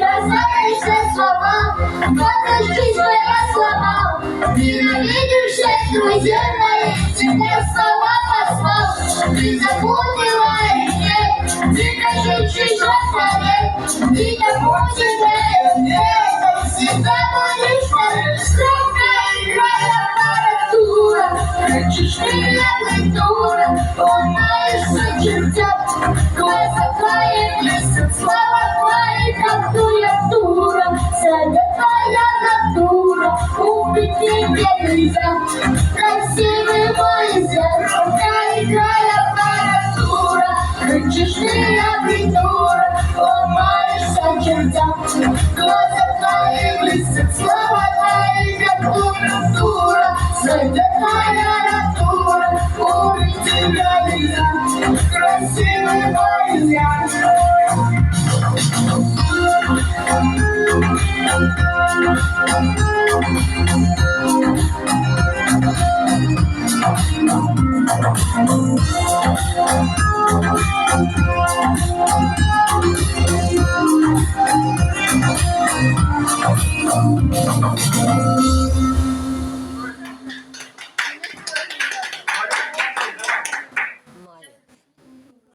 бросаешь все слова, подожди, что я сломал. Ты ненавидишь всех друзей моих, тебе слова послал. Ты запутала их, ты кажи чужой человек. Никому тебе это всегда будешь ты. Строгая аппаратура, кричишь меня дура, ломаешься чертят. Глаза твои блестят, слова твои, как дуя дура. Сядет твоя натура, убить тебя нельзя. Красивый мой зеркало, играя аппаратура. Кричишь меня придура, ломаешься чертят. Глаза твои блестят, слова твои, как дуя дура. Сядет твоя натура, убить тебя нельзя. Красивый мой зеркало.